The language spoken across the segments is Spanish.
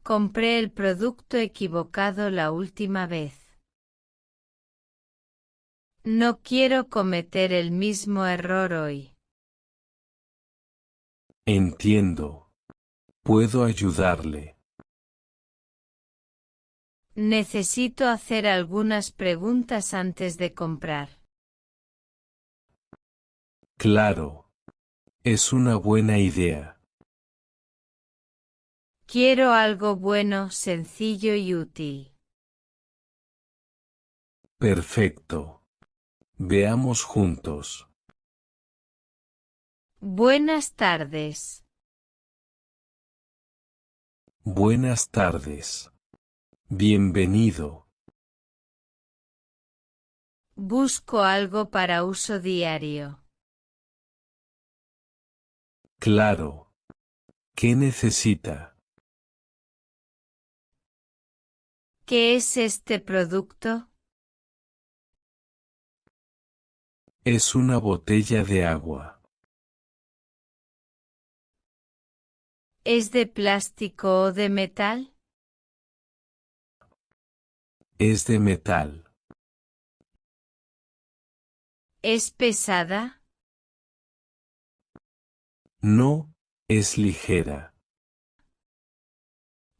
Compré el producto equivocado la última vez. No quiero cometer el mismo error hoy. Entiendo. Puedo ayudarle. Necesito hacer algunas preguntas antes de comprar. Claro. Es una buena idea. Quiero algo bueno, sencillo y útil. Perfecto. Veamos juntos. Buenas tardes. Buenas tardes. Bienvenido. Busco algo para uso diario. Claro. ¿Qué necesita? ¿Qué es este producto? Es una botella de agua. ¿Es de plástico o de metal? Es de metal. ¿Es pesada? No, es ligera.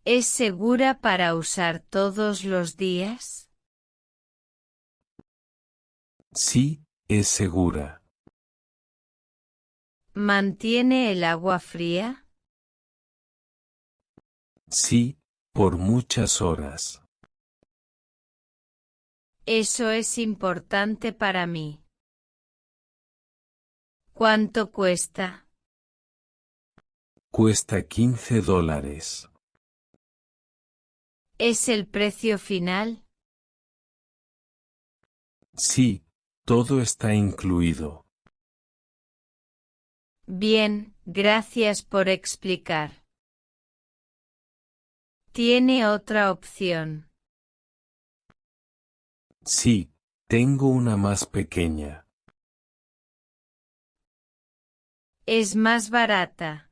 ¿Es segura para usar todos los días? Sí, es segura. ¿Mantiene el agua fría? Sí, por muchas horas. Eso es importante para mí. ¿Cuánto cuesta? Cuesta $15. ¿Es el precio final? Sí, todo está incluido. Bien, gracias por explicar. ¿Tiene otra opción? Sí, tengo una más pequeña. ¿Es más barata?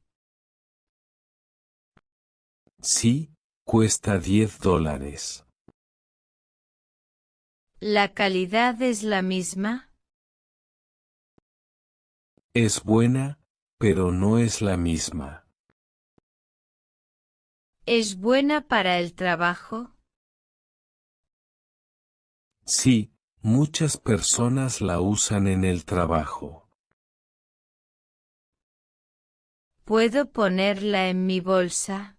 Sí, cuesta $10. ¿La calidad es la misma? Es buena, pero no es la misma. ¿Es buena para el trabajo? Sí, muchas personas la usan en el trabajo. ¿Puedo ponerla en mi bolsa?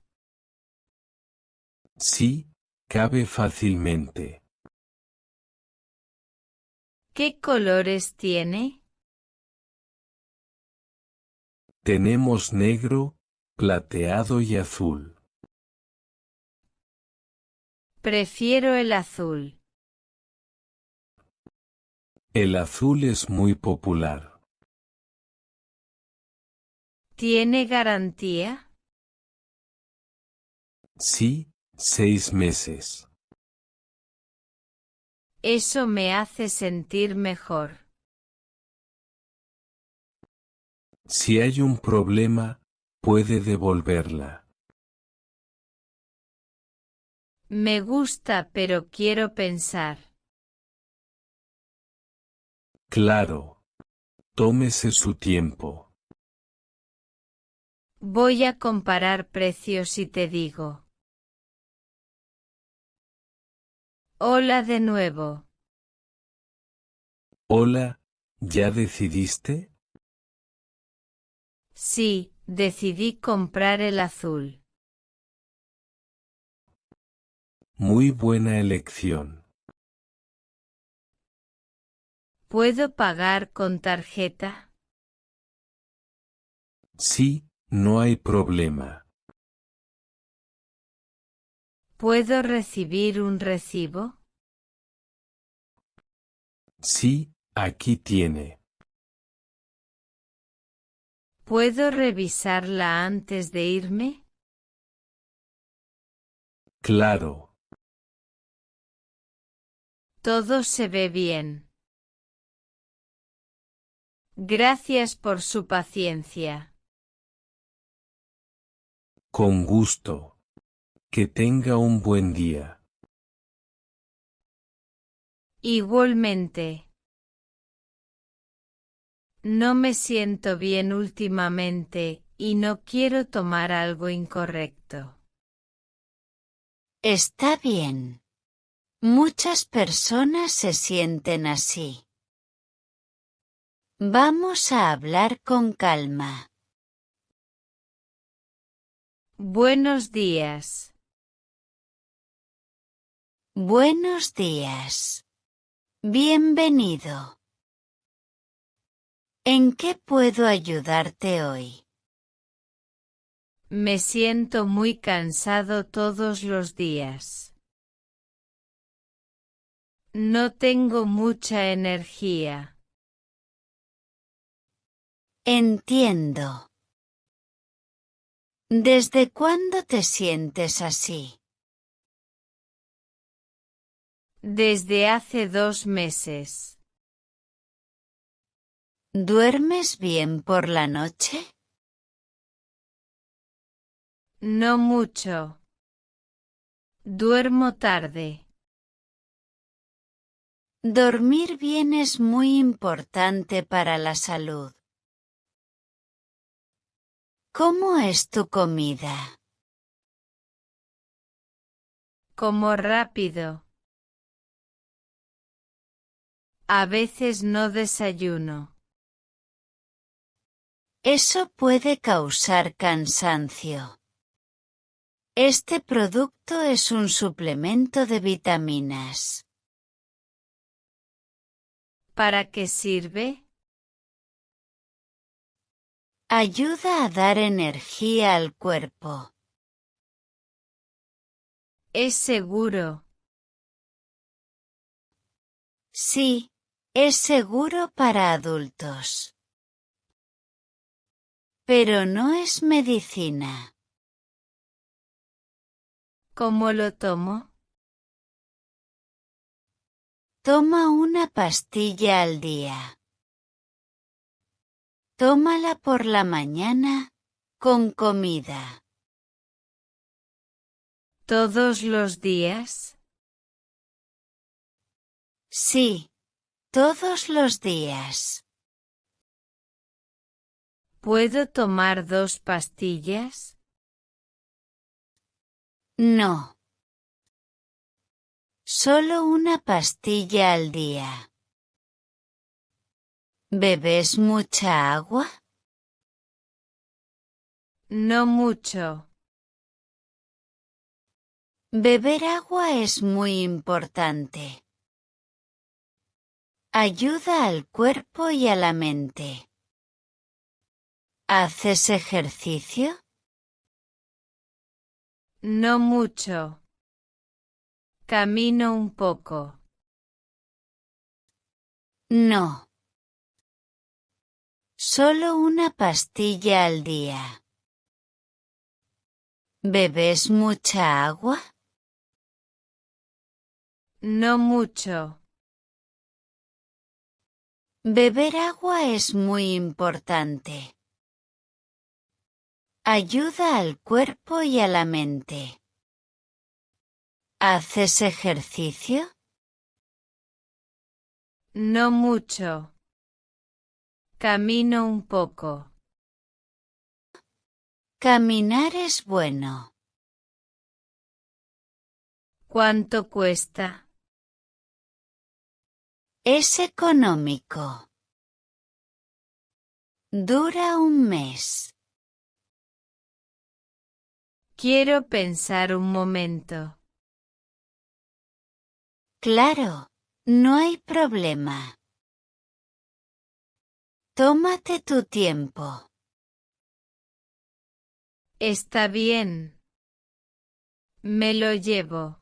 Sí, cabe fácilmente. ¿Qué colores tiene? Tenemos negro, plateado y azul. Prefiero el azul. El azul es muy popular. ¿Tiene garantía? Sí, 6 meses. Eso me hace sentir mejor. Si hay un problema, puede devolverla. Me gusta, pero quiero pensar. Claro. Tómese su tiempo. Voy a comparar precios y te digo. Hola de nuevo. Hola, ¿ya decidiste? Sí, decidí comprar el azul. Muy buena elección. ¿Puedo pagar con tarjeta? Sí, no hay problema. ¿Puedo recibir un recibo? Sí, aquí tiene. ¿Puedo revisarla antes de irme? Claro. Todo se ve bien. Gracias por su paciencia. Con gusto. Que tenga un buen día. Igualmente. No me siento bien últimamente, y no quiero tomar algo incorrecto. Está bien. Muchas personas se sienten así. Vamos a hablar con calma. Buenos días. Buenos días. Bienvenido. ¿En qué puedo ayudarte hoy? Me siento muy cansado todos los días. No tengo mucha energía. Entiendo. ¿Desde cuándo te sientes así? Desde hace 2 meses. ¿Duermes bien por la noche? No mucho. Duermo tarde. Dormir bien es muy importante para la salud. ¿Cómo es tu comida? Como rápido. A veces no desayuno. Eso puede causar cansancio. Este producto es un suplemento de vitaminas. ¿Para qué sirve? Ayuda a dar energía al cuerpo. Es seguro. Sí, es seguro para adultos. Pero no es medicina. ¿Cómo lo tomo? Toma una pastilla al día. Tómala por la mañana, con comida. ¿Todos los días? Sí, todos los días. ¿Puedo tomar 2 pastillas? No. Solo una pastilla al día. ¿Bebes mucha agua? No mucho. Beber agua es muy importante. Ayuda al cuerpo y a la mente. ¿Haces ejercicio? No mucho. Camino un poco. No. Solo una pastilla al día. ¿Bebes mucha agua? No mucho. Beber agua es muy importante. Ayuda al cuerpo y a la mente. ¿Haces ejercicio? No mucho. Camino un poco. Caminar es bueno. ¿Cuánto cuesta? Es económico. Dura un mes. Quiero pensar un momento. Claro, no hay problema. Tómate tu tiempo. Está bien. Me lo llevo.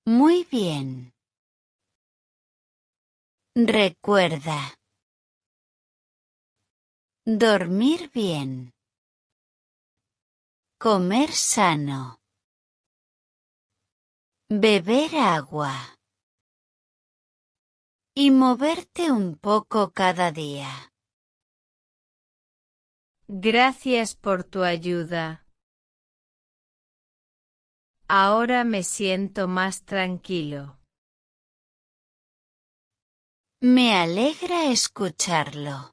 Muy bien. Recuerda. Dormir bien. Comer sano. Beber agua. Y moverte un poco cada día. Gracias por tu ayuda. Ahora me siento más tranquilo. Me alegra escucharlo.